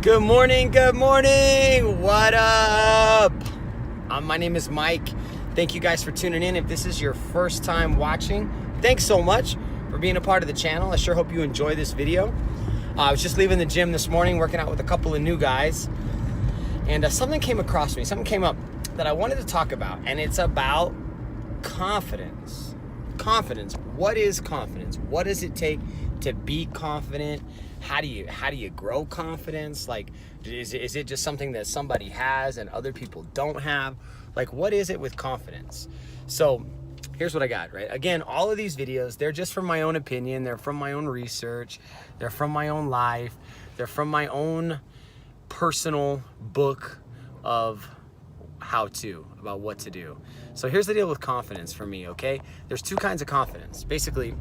Good morning, good morning. What up? My name is Mike. Thank you guys for tuning in. If this is your first time watching, thanks so much for being a part of the channel. I sure hope you enjoy this video. I was just leaving the gym this morning, working out with a couple of new guys, and something came across me, something came up that I wanted to talk about, and it's about confidence. Confidence. What is confidence? What does it take to be confident? How do you grow confidence? Like, is it just something that somebody has and other people don't have? Like, what is it with confidence? So here's what I got, right? Again, all of these videos, they're just from my own opinion. They're from my own research. They're from my own life. They're from my own personal book of how-to, about what to do. So here's the deal with confidence for me, okay? There's two kinds of confidence. Basically,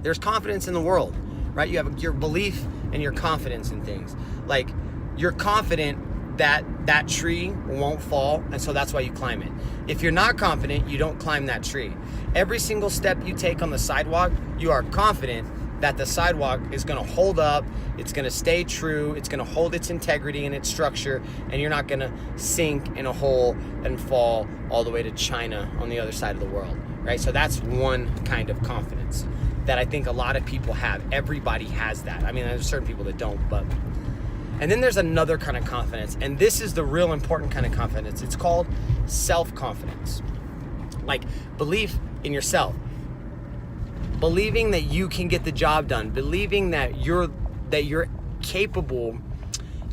there's confidence in the world, right? You have your belief and your confidence in things. Like, you're confident that that tree won't fall, and so that's why you climb it. If you're not confident, you don't climb that tree. Every single step you take on the sidewalk, you are confident that the sidewalk is gonna hold up, it's gonna stay true, it's gonna hold its integrity and its structure, and you're not gonna sink in a hole and fall all the way to China on the other side of the world, right? So that's one kind of confidence that I think a lot of people have. Everybody has that. I mean, there's certain people that don't, but. And then there's another kind of confidence, and this is the real important kind of confidence. It's called self-confidence. Like, belief in yourself. Believing that you can get the job done. Believing that you're capable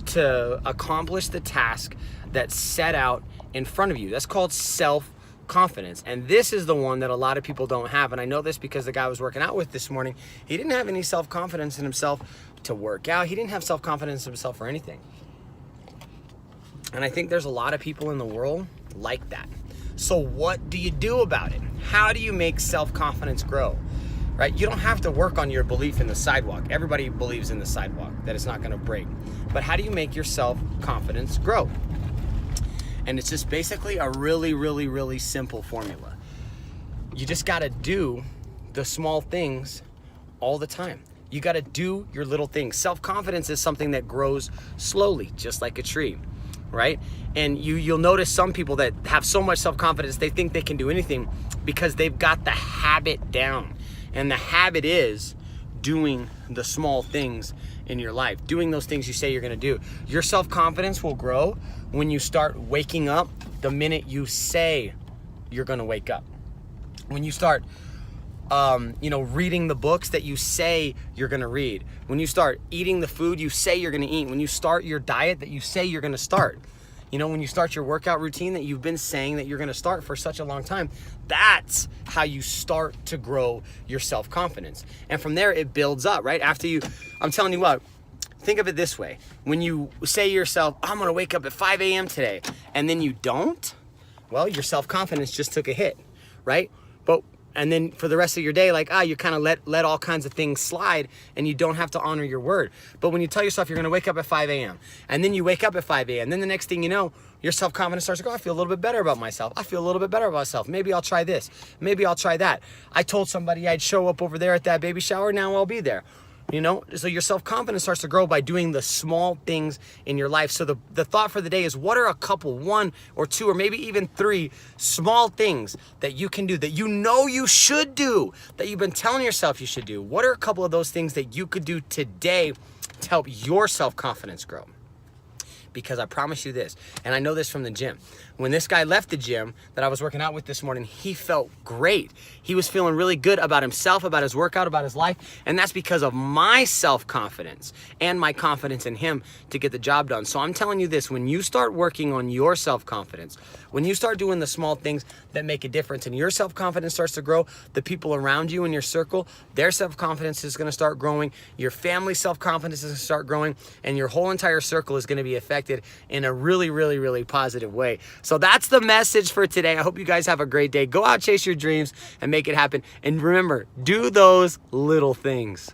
to accomplish the task that's set out in front of you. That's called self-confidence. And this is the one that a lot of people don't have. And I know this because the guy I was working out with this morning, he didn't have any self-confidence in himself to work out. He didn't have self-confidence in himself for anything. And I think there's a lot of people in the world like that. So what do you do about it? How do you make self-confidence grow? Right? You don't have to work on your belief in the sidewalk. Everybody believes in the sidewalk, that it's not gonna break. But how do you make your self-confidence grow? And it's just basically a really, really, really simple formula. You just gotta do the small things all the time. You gotta do your little things. Self-confidence is something that grows slowly, just like a tree, right? And you'll notice some people that have so much self-confidence, they think they can do anything because they've got the habit down. And the habit is doing the small things in your life, doing those things you say you're gonna do. Your self-confidence will grow when you start waking up the minute you say you're gonna wake up. When you start reading the books that you say you're gonna read. When you start eating the food you say you're gonna eat. When you start your diet that you say you're gonna start. When you start your workout routine that you've been saying that you're gonna start for such a long time, that's how you start to grow your self-confidence. And from there, it builds up, right? I'm telling you what, think of it this way. When you say to yourself, I'm gonna wake up at 5 a.m. today, and then you don't, well, your self-confidence just took a hit, right? And then for the rest of your day, you kind of let all kinds of things slide, and you don't have to honor your word. But when you tell yourself you're gonna wake up at 5 a.m., and then you wake up at 5 a.m., then the next thing you know, your self-confidence starts to go, I feel a little bit better about myself. I feel a little bit better about myself. Maybe I'll try this. Maybe I'll try that. I told somebody I'd show up over there at that baby shower, now I'll be there. So your self-confidence starts to grow by doing the small things in your life. So the thought for the day is, what are a couple, one or two, or maybe even three small things that you can do, that you know you should do, that you've been telling yourself you should do? What are a couple of those things that you could do today to help your self-confidence grow? Because I promise you this, and I know this from the gym. When this guy left the gym that I was working out with this morning, he felt great. He was feeling really good about himself, about his workout, about his life, and that's because of my self-confidence and my confidence in him to get the job done. So I'm telling you this, when you start working on your self-confidence, when you start doing the small things that make a difference and your self-confidence starts to grow, the people around you in your circle, their self-confidence is gonna start growing, your family's self-confidence is gonna start growing, and your whole entire circle is gonna be affected in a really, really, really positive way. So that's the message for today. I hope you guys have a great day. Go out, chase your dreams, and make it happen. And remember, do those little things.